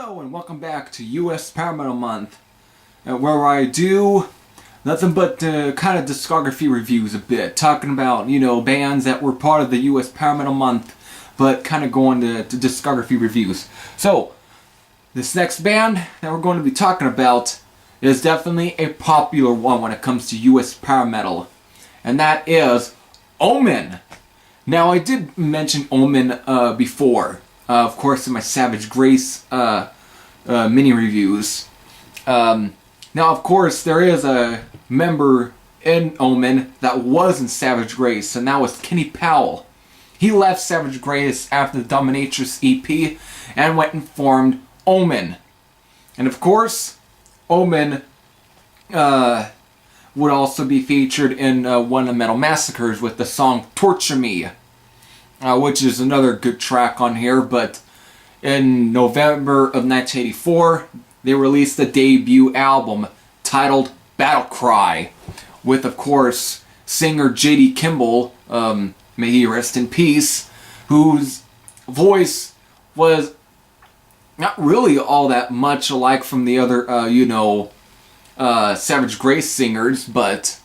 Hello and welcome back to US Power Metal Month, where I do nothing but kind of discography reviews a bit, talking about, bands that were part of the US Power Metal Month, but kind of going to discography reviews. So, this next band that we're going to be talking about is definitely a popular one when it comes to US Power Metal, and that is Omen. Now, I did mention Omen before. Of course, in my Savage Grace mini reviews. Now, of course, there is a member in Omen that was in Savage Grace, and that was Kenny Powell. He left Savage Grace after the Dominatrix EP and went and formed Omen. And of course, Omen would also be featured in one of the Metal Massacres with the song Torture Me. Which is another good track on here, but in November of 1984, they released a debut album titled Battlecry, with, of course, singer J.D. Kimball, may he rest in peace, whose voice was not really all that much alike from the other, Savage Grace singers, but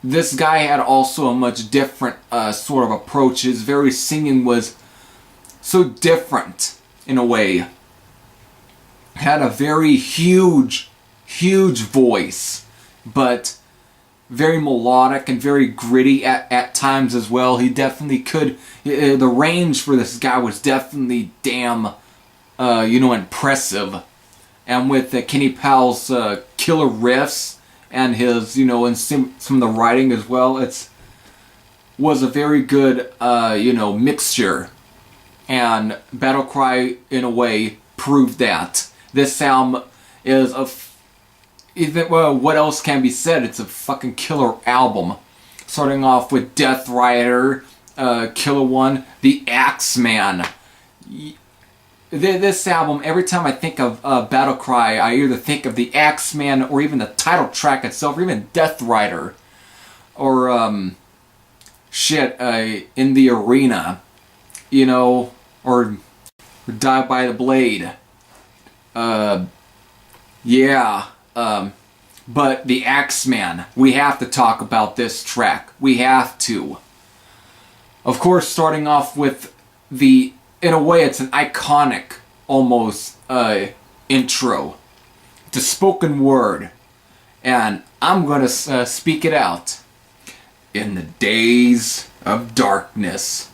this guy had also a much different sort of approach. His very singing was so different in a way. Had a very huge voice, but very melodic and very gritty at times as well. He definitely could, the range for this guy was definitely damn, impressive. And with Kenny Powell's killer riffs, and his, and some of the writing as well, was a very good, mixture. And Battlecry, in a way, proved that. This album is what else can be said? It's a fucking killer album. Starting off with Death Rider, Killer One, The Axeman. This album, every time I think of Battlecry, I either think of the Axeman or even the title track itself, or even Death Rider, or In the Arena, or Die by the Blade. But the Axeman, we have to talk about this track. We have to. Of course, starting off with in a way, it's an iconic, almost, intro. It's a spoken word. And I'm gonna speak it out. In the days of darkness,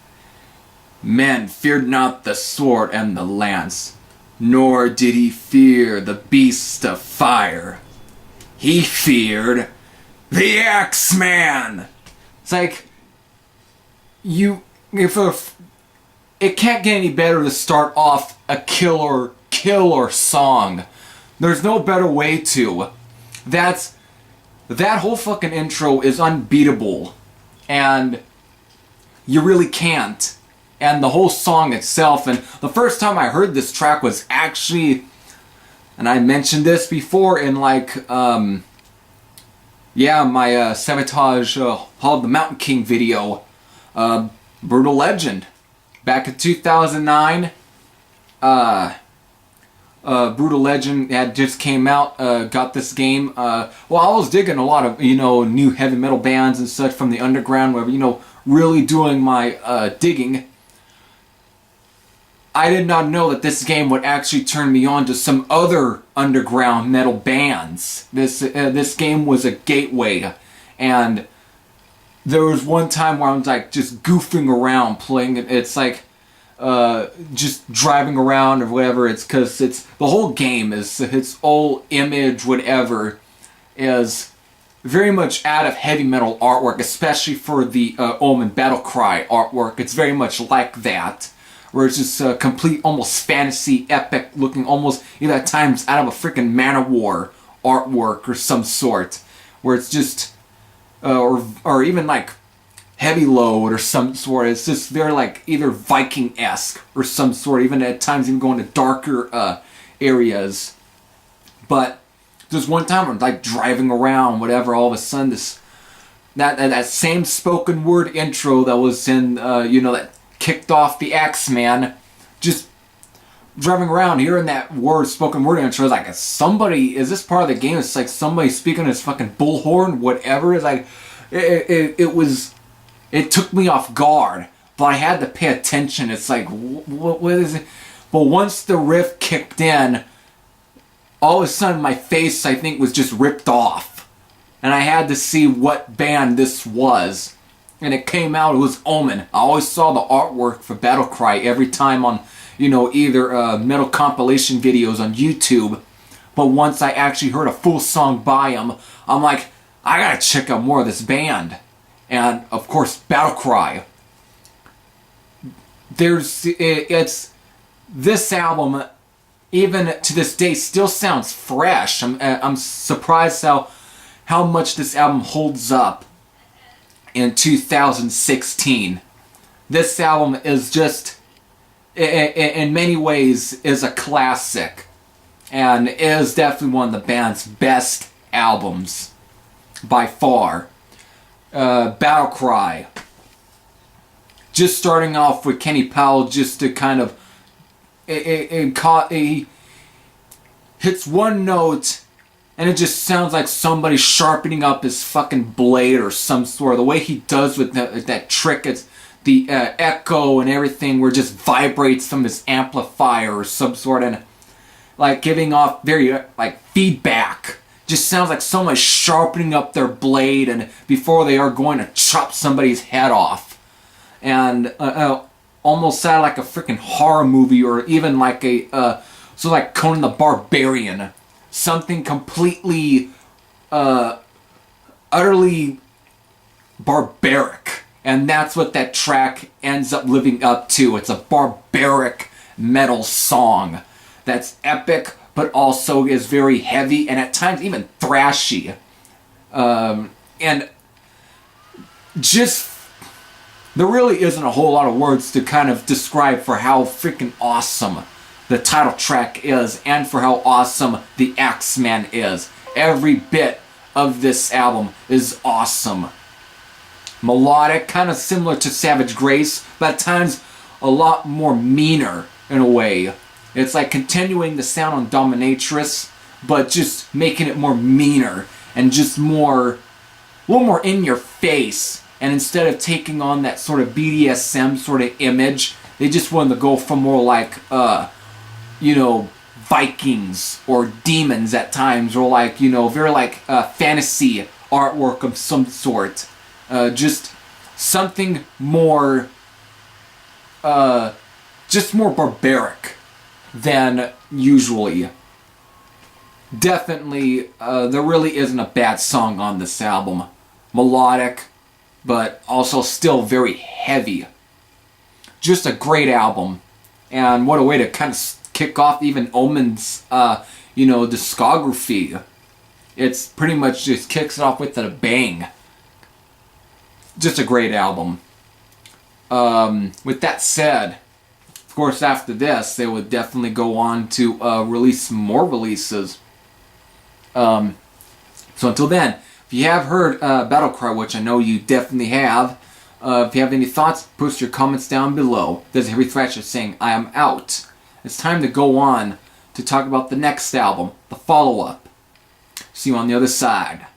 men feared not the sword and the lance, nor did he fear the beast of fire. He feared the Axeman! It's like, it can't get any better to start off a killer song. There's no better way to. That whole fucking intro is unbeatable. And you really can't. And the whole song itself, and the first time I heard this track was actually, and I mentioned this before in my Sabotage Hall of the Mountain King video, Brutal Legend. Back in 2009, Brutal Legend had just came out, got this game. I was digging a lot of, new heavy metal bands and such from the underground, where, really doing my digging. I did not know that this game would actually turn me on to some other underground metal bands. This game was a gateway, and there was one time where I was like just goofing around playing it. It's like just driving around or whatever. It's because the whole game is its whole image, whatever, is very much out of heavy metal artwork, especially for the Omen Battlecry artwork. It's very much like that, where it's just a complete, almost fantasy, epic looking, almost either at times out of a freaking Man-O-War artwork or some sort, where it's just. Or even like Heavy Load or some sort. It's just very like either Viking-esque or some sort, even at times even going to darker areas. But there's one time I'm like driving around, whatever, all of a sudden that same spoken word intro that was in, that kicked off the Axeman, just driving around hearing that spoken word intro, I was like, is this part of the game? It's like somebody speaking his fucking bullhorn, whatever. It's like, it took me off guard, but I had to pay attention. It's like, what is it? But once the riff kicked in, all of a sudden my face, I think, was just ripped off. And I had to see what band this was. And it came out, it was Omen. I always saw the artwork for Battlecry every time on, either metal compilation videos on YouTube. But once I actually heard a full song by them, I'm like, I gotta check out more of this band. And, of course, Battlecry. This album, even to this day, still sounds fresh. I'm surprised how much this album holds up in 2016. This album is just, in many ways, is a classic. And is definitely one of the band's best albums. By far. Battlecry. Just starting off with Kenny Powell, just to kind of he hits one note and it just sounds like somebody sharpening up his fucking blade or some sort. The way he does with that trick, it's the echo and everything where it just vibrates from his amplifier or some sort, and like giving off very like feedback. Just sounds like someone sharpening up their blade and before they are going to chop somebody's head off. And almost sounded like a freaking horror movie, or even like like Conan the Barbarian. Something completely, utterly barbaric. And that's what that track ends up living up to. It's a barbaric metal song that's epic, but also is very heavy and at times even thrashy. And just, there really isn't a whole lot of words to kind of describe for how freaking awesome the title track is and for how awesome the Axeman is. Every bit of this album is awesome. Melodic, kind of similar to Savage Grace, but at times a lot more meaner in a way. It's like continuing the sound on Dominatrix, but just making it more meaner and just a little more in your face. And instead of taking on that sort of BDSM sort of image, they just wanted to go for more like, Vikings or demons at times, or like, very like fantasy artwork of some sort. Just something more, just more barbaric than usually. Definitely, there really isn't a bad song on this album. Melodic, but also still very heavy. Just a great album. And what a way to kind of kick off even Omen's, discography. It's pretty much just kicks it off with a bang. Just a great album. With that said, of course after this, they would definitely go on to release some more releases. So until then, if you have heard Battlecry, which I know you definitely have, if you have any thoughts, post your comments down below. There's Heavy Thrasher saying, I am out. It's time to go on to talk about the next album, the follow-up. See you on the other side.